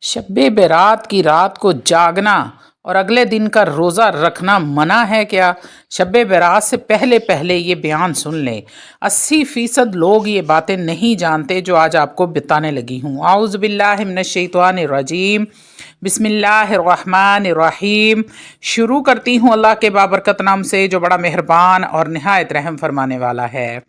शब बेरात की रात को जागना और अगले दिन का रोज़ा रखना मना है क्या? शब बेरात से पहले पहले ये बयान सुन लें। 80% लोग ये बातें नहीं जानते जो आज आपको बताने लगी हूँ। आउज़ बिल्लाहि मिनश शैतानिर रजीम, बिस्मिल्लाहिर्रहमानिर्रहीम। शुरू करती हूँ अल्लाह के बाबरकत नाम से जो बड़ा मेहरबान और निहायत रहम फरमाने वाला है।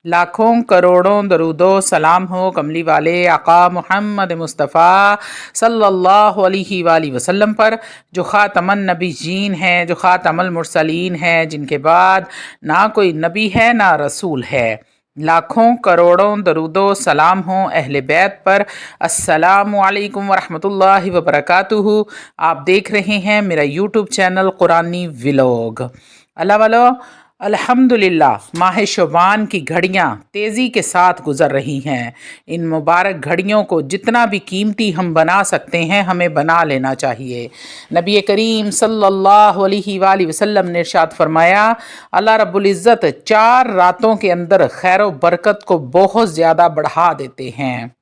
लाखों करोड़ों दरूदो सलाम हो कमली वाले आका मोहम्मद मुस्तफ़ा सल्लल्लाहु अलैहि वसल्लम पर, जो ख़ातमन नबीयीन हैं, जो ख़ातमुल मुरसलीन हैं, जिनके बाद ना कोई नबी है ना रसूल है। लाखों करोड़ों दरूदो सलाम हो अहले बैत पर। अस्सलामु अलैकुम वरहमतुल्लाहि वबरकातुहू। आप देख रहे हैं मेरा यूट्यूब चैनल कुरानी व्लॉग। अल्लाह वालो अल्हम्दुलिल्लाह, माह शबान की घड़ियाँ तेज़ी के साथ गुज़र रही हैं। इन मुबारक घड़ियों को जितना भी कीमती हम बना सकते हैं हमें बना लेना चाहिए। नबी करीम सल्लल्लाहु अलैहि वसल्लम ने इरशाद फरमाया, अल्लाह रब्बुल इज़्ज़त 4 रातों के अंदर खैर व बरकत को बहुत ज़्यादा बढ़ा देते हैं।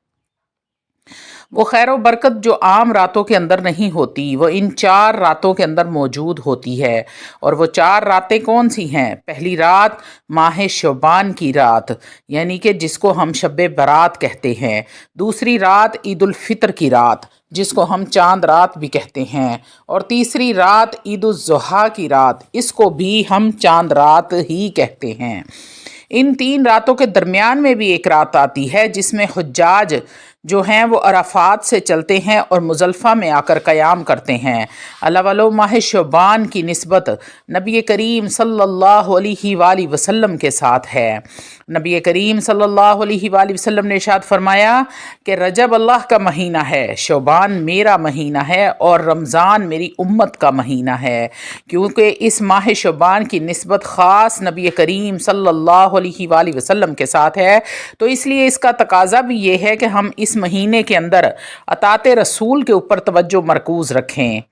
वो खैर व बरकत जो आम रातों के अंदर नहीं होती, वो इन 4 रातों के अंदर मौजूद होती है। और वो 4 रातें कौन सी हैं? पहली रात माह शबान की रात, यानी कि जिसको हम शब बारात कहते हैं। दूसरी रात ईद उल फितर की रात, जिसको हम चांद रात भी कहते हैं। और तीसरी रात ईद उल ज़ुहा की रात, इसको भी हम चांद रात ही कहते हैं। इन 3 रातों के दरमियान में भी एक रात आती है जिसमें हुज्जाज जो हैं वो अराफात से चलते हैं और मुज़ल्फ़ा में आकर क़याम करते हैं। अल्लाह वालो, माह शबान की निस्बत नबी करीम सल्लल्लाहु अलैहि वसल्लम के साथ है। नबी करीम सल्लल्लाहु अलैहि वसल्लम ने इरशाद फरमाया कि रजब अल्लाह का महीना है, शबान मेरा महीना है और रमज़ान मेरी उम्मत का महीना है। क्योंकि इस माह शबान की निस्बत ख़ास नबी करीम सल्लल्लाहु अलैहि वसल्लम के साथ है, तो इसलिए इसका तकाज़ा भी ये है कि हम इस महीने के अंदर अताते रसूल के ऊपर तवज्जो मरकूज़ रखें।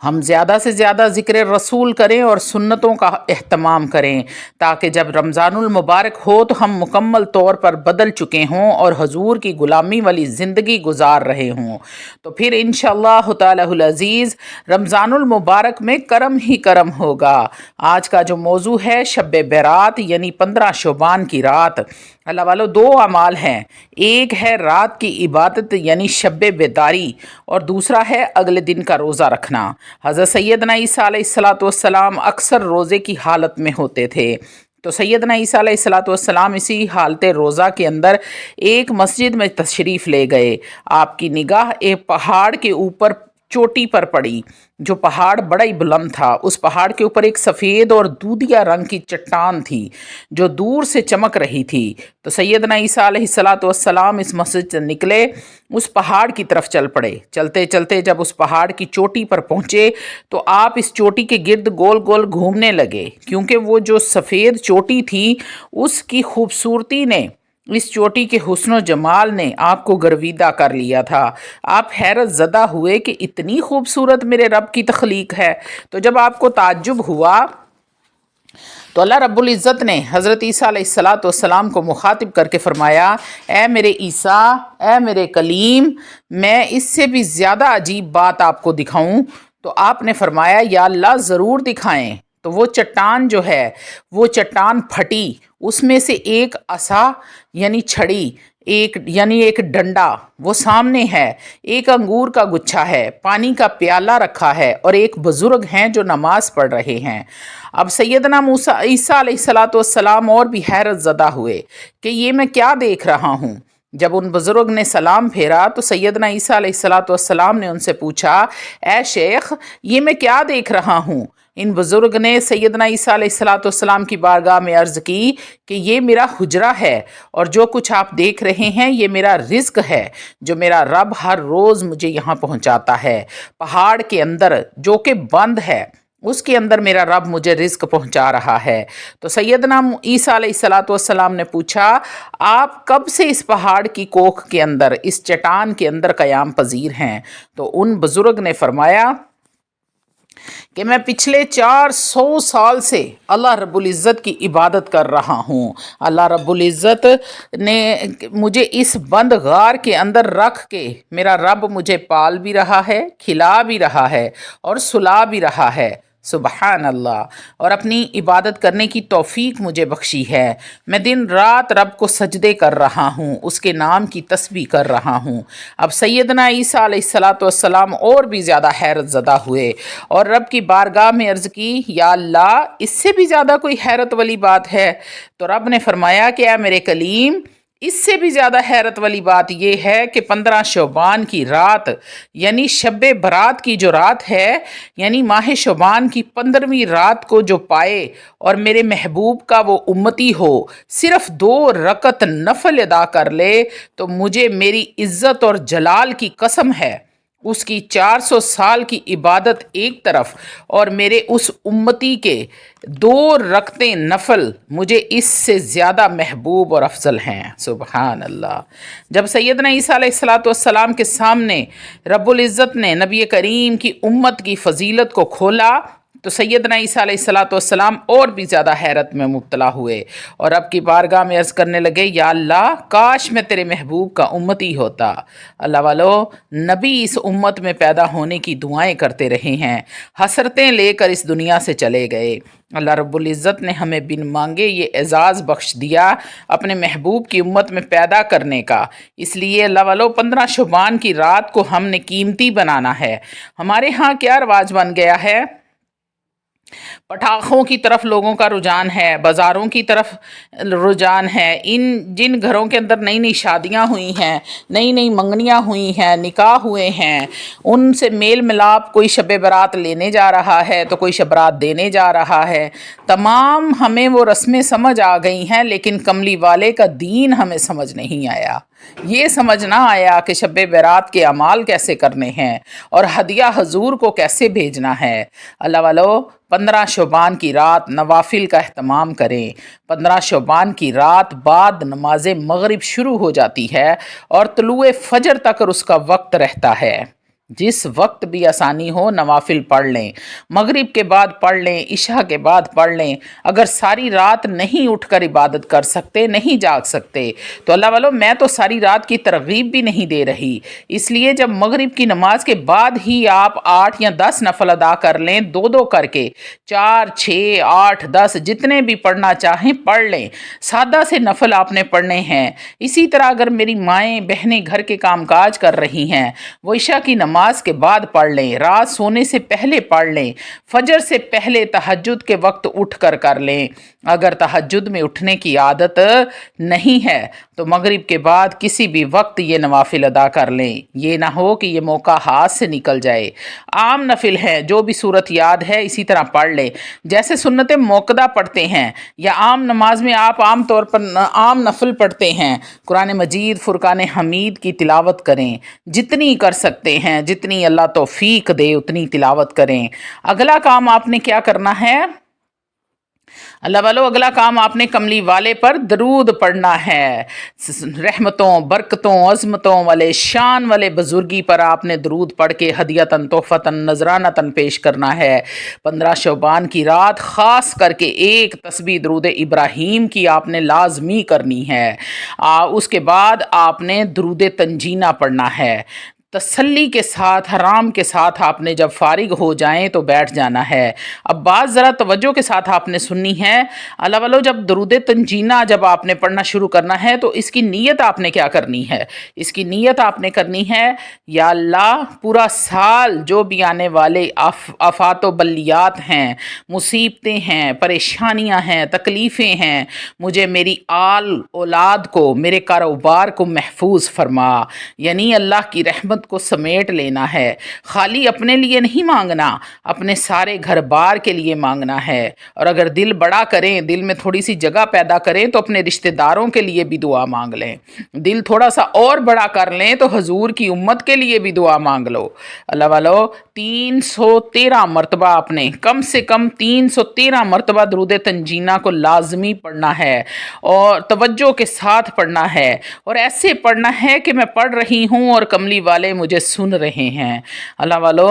हम ज़्यादा से ज़्यादा ज़िक्र रसूल करें और सुन्नतों का एहतमाम करें, ताकि जब रमज़ानुल मुबारक हो तो हम मुकम्मल तौर पर बदल चुके हों और हजूर की ग़ुलामी वाली ज़िंदगी गुजार रहे हों। तो फिर इंशाअल्लाह तालाहुल अज़ीज़ रमज़ानुल मुबारक में करम ही करम होगा। आज का जो मौजू है शब बारात यानी 15 शबान की रात। अल्लाह वालों, 2 अमाल हैं। एक है रात की इबादत यानी शब बेदारी, और दूसरा है अगले दिन का रोज़ा रखना। हज़रत सैयदना ईसा अलैहिस्सलाम अक्सर रोज़े की हालत में होते थे। तो सैयदना ईसा अलैहिस्सलाम इसी हालत रोज़ा के अंदर एक मस्जिद में तशरीफ़ ले गए। आपकी निगाह एक पहाड़ के ऊपर चोटी पर पड़ी, जो पहाड़ बड़ा ही बुलंद था। उस पहाड़ के ऊपर एक सफ़ेद और दूधिया रंग की चट्टान थी जो दूर से चमक रही थी। तो सैयदना ईसा अलैहिस्सलाम इस मस्जिद से निकले, उस पहाड़ की तरफ चल पड़े। चलते चलते जब उस पहाड़ की चोटी पर पहुँचे तो आप इस चोटी के गिर्द गोल गोल घूमने लगे, क्योंकि वो जो सफ़ेद चोटी थी उसकी खूबसूरती ने, इस चोटी के हुस्न जमाल ने आपको गर्विदा कर लिया था। आप हैरत ज़दा हुए कि इतनी खूबसूरत मेरे रब की तख्लीक है। तो जब आपको ताज्जुब हुआ तो अल्लाह रब्बुल इज़्ज़त ने हज़रत ईसा अलैहिस्सलाम को मुखातिब करके फ़रमाया, ए मेरे ईसा, ए मेरे कलीम, मैं इससे भी ज़्यादा अजीब बात आपको दिखाऊं? तो आपने फ़रमाया, या अल्लाह ज़रूर दिखाएं। तो वो चट्टान जो है, वो चट्टान फटी, उसमें से एक असा यानी छड़ी, एक डंडा वो सामने है, एक अंगूर का गुच्छा है, पानी का प्याला रखा है और एक बुज़ुर्ग हैं जो नमाज पढ़ रहे हैं। अब सैयदना मूसा ईसा अलैहिस्सलाम और भी हैरत ज़दा हुए कि ये मैं क्या देख रहा हूँ। जब उन बुज़ुर्ग ने सलाम फेरा तो सैयदना ईसा अलैहिस्सलाम ने उनसे पूछा, ए शेख, ये मैं क्या देख रहा हूँ? इन बुज़ुर्ग ने सैयदना ईसा अलैहिस्सलाम की बारगाह में अर्ज़ की कि ये मेरा हुजरा है और जो कुछ आप देख रहे हैं ये मेरा रिज़्क है जो मेरा रब हर रोज़ मुझे यहाँ पहुँचाता है। पहाड़ के अंदर जो कि बंद है उसके अंदर मेरा रब मुझे रिज़्क पहुँचा रहा है। तो सैयदना ईसा अलैहिस्सलाम ने पूछा, आप कब से इस पहाड़ की कोख के अंदर, इस चट्टान के अंदर क़याम पजीर हैं? तो उन बुज़ुर्ग ने फ़रमाया کہ میں پچھلے 400 سال سے اللہ رب العزت کی عبادت کر رہا ہوں۔ اللہ رب العزت نے مجھے اس بند غار کے اندر رکھ کے میرا رب مجھے پال بھی رہا ہے، کھلا بھی رہا ہے اور سلا بھی رہا ہے، سبحان اللہ، اور اپنی عبادت کرنے کی توفیق مجھے بخشی ہے۔ میں دن رات رب کو سجدے کر رہا ہوں، اس کے نام کی تسبیح کر رہا ہوں۔ اب سیدنا عیسیٰ علیہ السلام اور بھی زیادہ حیرت زدہ ہوئے اور رب کی بارگاہ میں عرض کی، یا اللہ اس سے بھی زیادہ کوئی حیرت والی بات ہے؟ تو رب نے فرمایا کہ اے میرے کلیم، اس سے بھی زیادہ حیرت والی بات یہ ہے کہ 15 شعبان کی رات، یعنی شب برات کی جو رات ہے، یعنی ماہ شعبان کی 15ویں رات کو جو پائے اور میرے محبوب کا وہ امتی ہو، صرف 2 رکعت نفل ادا کر لے، تو مجھے میری عزت اور جلال کی قسم ہے، اس کی 400 سال کی عبادت ایک طرف اور میرے اس امتی کے 2 رکعتیں نفل مجھے اس سے زیادہ محبوب اور افضل ہیں، سبحان اللہ۔ جب سیدنا عیسیٰ علیہ السلام کے سامنے رب العزت نے نبی کریم کی امت کی فضیلت کو کھولا تو سیدنا عیسیٰ علیہ السلام اور بھی زیادہ حیرت میں مبتلا ہوئے اور رب کی بارگاہ میں عرض کرنے لگے، یا اللہ کاش میں تیرے محبوب کا امتی ہوتا۔ اللہ والو، نبی اس امت میں پیدا ہونے کی دعائیں کرتے رہے ہیں، حسرتیں لے کر اس دنیا سے چلے گئے۔ اللہ رب العزت نے ہمیں بن مانگے یہ اعزاز بخش دیا اپنے محبوب کی امت میں پیدا کرنے کا۔ اس لیے اللہ والو 15 شعبان کی رات کو ہم نے قیمتی بنانا ہے۔ ہمارے ہاں کیا رواج بن گیا ہے؟ پٹاخوں کی طرف لوگوں کا رجحان ہے، بازاروں کی طرف رجحان ہے۔ جن گھروں کے اندر نئی نئی شادیاں ہوئی ہیں، نئی نئی منگنیاں ہوئی ہیں، نکاح ہوئے ہیں، ان سے میل ملاپ، کوئی شب برات لینے جا رہا ہے تو کوئی شب برات دینے جا رہا ہے۔ تمام ہمیں وہ رسمیں سمجھ آ گئی ہیں، لیکن کملی والے کا دین ہمیں سمجھ نہیں آیا۔ یہ سمجھ نہ آیا کہ شب برات کے اعمال کیسے کرنے ہیں اور ہدیہ حضور کو کیسے بھیجنا ہے۔ اللہ والو 15 شعبان کی رات نوافل کا اہتمام کریں۔ 15 شعبان کی رات بعد نماز مغرب شروع ہو جاتی ہے اور طلوع فجر تک اس کا وقت رہتا ہے۔ جس وقت بھی آسانی ہو نوافل پڑھ لیں، مغرب کے بعد پڑھ لیں، عشاء کے بعد پڑھ لیں۔ اگر ساری رات نہیں اٹھ کر عبادت کر سکتے، نہیں جاگ سکتے، تو اللہ والو میں تو ساری رات کی ترغیب بھی نہیں دے رہی۔ اس لیے جب مغرب کی نماز کے بعد ہی آپ 8 یا 10 نفل ادا کر لیں، 2 کر کے، 4، 6، 8، 10 جتنے بھی پڑھنا چاہیں پڑھ لیں۔ سادہ سے نفل آپ نے پڑھنے ہیں۔ اسی طرح اگر میری مائیں بہنیں گھر کے کام کاج کر رہی ہیں، وہ عشاء کی نماز کے بعد پڑھ لیں، رات سونے سے پہلے پڑھ لیں، فجر سے پہلے تہجد کے وقت اٹھ کر لیں۔ اگر تہجد میں اٹھنے کی عادت نہیں ہے تو مغرب کے بعد کسی بھی وقت یہ نوافل ادا کر لیں۔ یہ نہ ہو کہ یہ موقع ہاتھ سے نکل جائے۔ عام نفل ہیں، جو بھی صورت یاد ہے اسی طرح پڑھ لیں، جیسے سنت موقدہ پڑھتے ہیں یا عام نماز میں آپ عام طور پر عام نفل پڑھتے ہیں۔ قرآن مجید، فرقان حمید کی تلاوت کریں، جتنی کر سکتے ہیں، جتنی اللہ توفیق دے اتنی تلاوت کریں۔ اگلا کام آپ نے کیا کرنا ہے؟ اللہ والو اگلا کام آپ نے کملی والے پر درود پڑھنا ہے۔ رحمتوں، برکتوں، عظمتوں والے، شان والے بزرگی پر آپ نے درود پڑھ کے ہدیتاً، تحفتاً، نذرانتاً پیش کرنا ہے۔ 15 شعبان کی رات خاص کر کے ایک تسبیح درود ابراہیم کی آپ نے لازمی کرنی ہے۔ اس کے بعد آپ نے درود تنجینہ پڑھنا ہے۔ تسلی کے ساتھ، حرام کے ساتھ آپ نے جب فارغ ہو جائیں تو بیٹھ جانا ہے۔ اب بات ذرا توجہ کے ساتھ آپ نے سننی ہے۔ اللہ والو جب درود تنجینہ جب آپ نے پڑھنا شروع کرنا ہے تو اس کی نیت آپ نے کیا کرنی ہے؟ اس کی نیت آپ نے کرنی ہے، یا اللہ پورا سال جو بھی آنے والے آفات و بلیات ہیں، مصیبتیں ہیں، پریشانیاں ہیں، تکلیفیں ہیں، مجھے میری آل اولاد کو، میرے کاروبار کو محفوظ فرما۔ یعنی اللہ کی رحمت کو سمیٹ لینا ہے۔ خالی اپنے لیے نہیں مانگنا، اپنے سارے گھر بار کے لیے مانگنا ہے۔ اور اگر دل بڑا کریں، دل میں تھوڑی سی جگہ پیدا کریں تو اپنے رشتہ داروں کے لیے بھی دعا مانگ لیں۔ دل تھوڑا سا اور بڑا کر لیں تو حضور کی امت کے لیے بھی دعا مانگ لو۔ اللہ والو 313 مرتبہ آپ نے، کم سے کم 313 مرتبہ درود تنجینہ کو لازمی پڑھنا ہے اور توجہ کے ساتھ پڑھنا ہے، اور ایسے پڑھنا ہے کہ میں پڑھ رہی ہوں اور کملی والے مجھے سن رہے ہیں۔ اللہ والو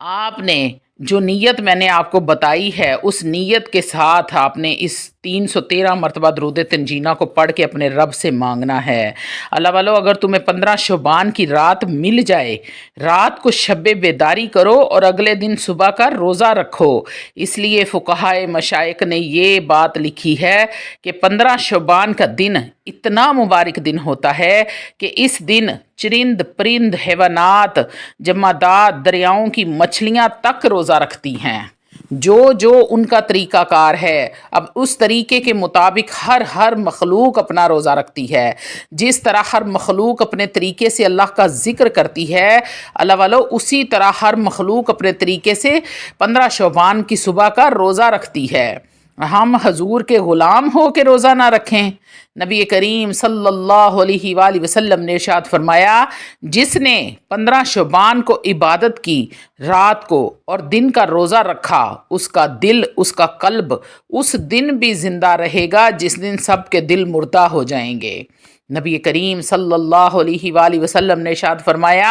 आपने जो नीयत मैंने आपको बताई है, उस नीयत के साथ आपने इस 313 मरतबा दरूद तंजीना को पढ़ के अपने रब से मांगना है। अल्लाह वालो, अगर तुम्हें 15 शोबान की रात मिल जाए, रात को शब बेदारी करो और अगले दिन सुबह का रोज़ा रखो। इसलिए फ़ुक़हाए मशाइख ने ये बात लिखी है कि 15 शोबान का दिन इतना मुबारक दिन होता है कि इस दिन चरिंद परिंद हैवानात जमादात दरियाओं की मछलियाँ तक रोज़ा रखती हैं, जो जो उनका तरीक़ाकार है। अब उस तरीक़े के मुताबिक हर मखलूक अपना रोज़ा रखती है। जिस तरह हर मखलूक अपने तरीक़े से अल्लाह का ज़िक्र करती है, अल्लाह वालो, उसी तरह हर मखलूक अपने तरीक़े से 15 शोबान की सुबह का रोज़ा रखती है। हम हजूर के ग़ुलाम हो के रोज़ा ना रखें। नबी करीम सल्लल्लाहु अलैहि वसल्लम ने इरशाद फरमाया, जिसने 15 शोबान को इबादत की, रात को और दिन का रोज़ा रखा, उसका दिल, उसका कल्ब उस दिन भी ज़िंदा रहेगा जिस दिन सब के दिल मुर्दा हो जाएंगे। नबी करीम सल्लल्लाहु अलैहि वसल्लम ने इरशाद फरमाया,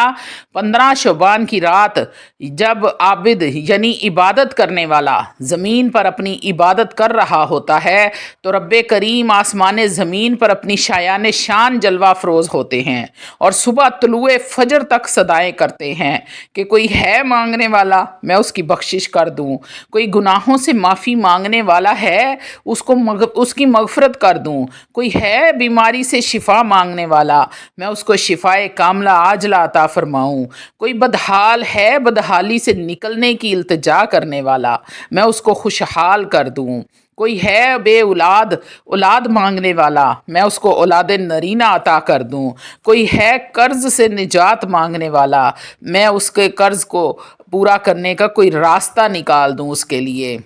15 शोबान की रात जब आबिद यानी इबादत करने वाला ज़मीन पर अपनी इबादत कर रहा होता है, तो रब्बे करीम आसमान ज़मीन पर अपनी शायान शान जलवा फ़रोज़ होते हैं और सुबह तुलुए फ़जर तक सदाएँ करते हैं कि कोई है मांगने वाला, मैं उसकी बख्शिश कर दूँ। कोई गुनाहों से माफ़ी मांगने वाला है, उसकी मग़फ़रत कर दूँ। कोई है बीमारी से शिफा मांगने वाला, मैं उसको शिफाए कामला आजला अता फरमाऊँ। कोई बदहाल है, बदहाली से निकलने की इल्तिजा करने वाला, मैं उसको खुशहाल कर दूँ। कोई है बे औलाद मांगने वाला, मैं उसको औलाद नरीना अता कर दूँ। कोई है कर्ज़ से निजात मांगने वाला, मैं उसके कर्ज़ को पूरा करने का कोई रास्ता निकाल दूँ उसके लिए।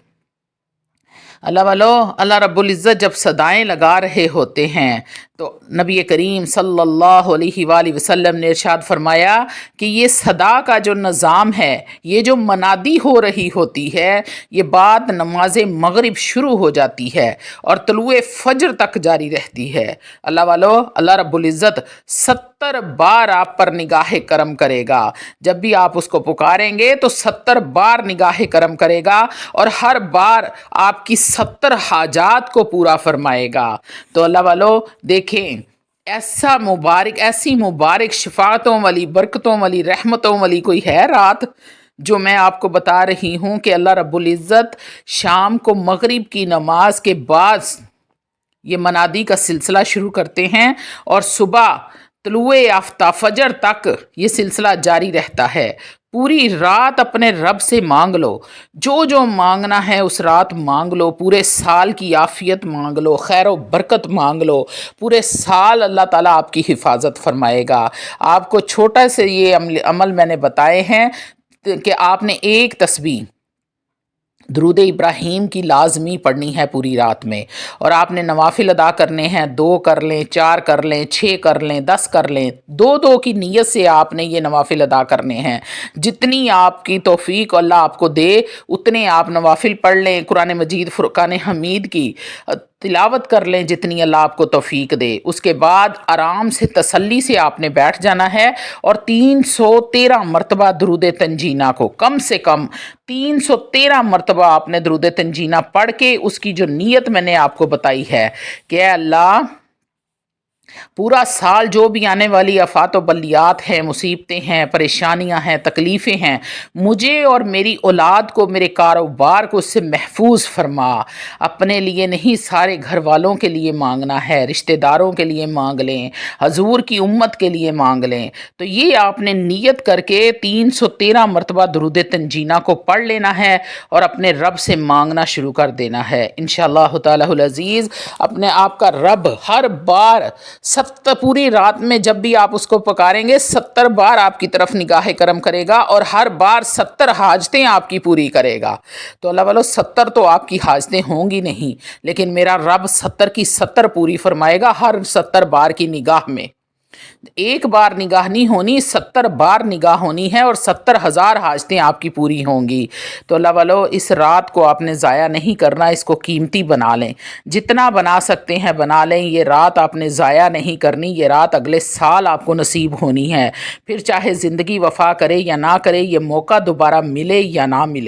अल्लाह वालो, अल्लाह रब्बुल इज़्ज़त जब सदाएँ लगा रहे होते हैं तो नबी करीम सल्लल्लाहु अलैहि वसल्लम ने इरशाद फरमाया कि ये सदा का जो निज़ाम है, ये जो मनादी हो रही होती है, ये बात नमाज मगरिब शुरू हो जाती है और तलुए फ़जर तक जारी रहती है। अल्लाह वालो, अल्लाह रब्बुल इज़्ज़त 70 बार आप पर निगाह करम करेगा। जब भी आप उसको पुकारेंगे तो 70 बार निगाह करम करेगा और हर बार आपकी 70 हाजात को पूरा फरमाएगा। तो अल्लाह वालो देखें, ऐसी मुबारक शफातों वाली, बरकतों वाली, रहमतों वाली कोई है रात जो मैं आपको बता रही हूँ कि अल्लाह रब्बुल इज़्ज़त शाम को मगरिब की नमाज के बाद ये मनादी का सिलसिला शुरू करते हैं और सुबह तलुए आफ्ताब फजर तक ये सिलसिला जारी रहता है। पूरी रात अपने रब से मांग लो, जो जो मांगना है उस रात मांग लो। पूरे साल की आफ़ियत मांग लो, खैर व बरकत मांग लो। पूरे साल अल्लाह ताला आपकी हिफाजत फरमाएगा। आपको छोटा से ये अमल मैंने बताए हैं कि आपने एक तस्बीह दरूद इब्राहीम की लाजमी पढ़नी है पूरी रात में, और आपने नवाफिल अदा करने हैं। 2 कर लें, 4 कर लें, 6 कर लें, 10 कर लें, 2-2 की नीयत से आपने ये नवाफिल अदा करने हैं। जितनी आपकी तौफीक अल्लाह आपको दे उतने आप नवाफिल पढ़ लें। कुरान मजीद फुरकान हमीद की तिलावत कर लें जितनी अल्लाह आपको तौफीक दे। उसके बाद आराम से तसल्ली से आपने बैठ जाना है और 313 मरतबा दरूद तंजीना को, कम से कम 313 मरतबा आपने दरूद तंजीना पढ़ के उसकी जो नीयत मैंने आपको बताई है कि अल्लाह पूरा साल जो भी आने वाली आफात व बलियात हैं, मुसीबतें हैं, परेशानियां हैं, तकलीफ़ें हैं, मुझे और मेरी औलाद को, मेरे कारोबार को उससे महफूज फरमा। अपने लिए नहीं, सारे घर वालों के लिए मांगना है, रिश्तेदारों के लिए मांग लें, हजूर की उम्मत के लिए मांग लें। तो ये आपने नीयत करके 313 मरतबा दरूद तंजीना को पढ़ लेना है और अपने रब से मांगना शुरू कर देना है। इंशाअल्लाह ताला अज़ीज़ अपने आपका रब हर बार 70 पूरी रात में जब भी आप उसको पुकारेंगे 70 बार आपकी तरफ निगाह करम करेगा और हर बार 70 हाजतें आपकी पूरी करेगा। तो अल्लाह वालों 70 तो आपकी हाजतें होंगी नहीं, लेकिन मेरा रब 70 की 70 पूरी फरमाएगा हर 70 बार की निगाह में। ایک بار نگاہ نہیں ہونی، 70 بار نگاہ ہونی ہے اور 70,000 حاجتیں آپ کی پوری ہوں گی۔ تو اللہ والو، اس رات کو آپ نے ضائع نہیں کرنا، اس کو قیمتی بنا لیں، جتنا بنا سکتے ہیں بنا لیں۔ یہ رات آپ نے ضائع نہیں کرنی، یہ رات اگلے سال آپ کو نصیب ہونی ہے، پھر چاہے زندگی وفا کرے یا نہ کرے، یہ موقع دوبارہ ملے یا نہ ملے۔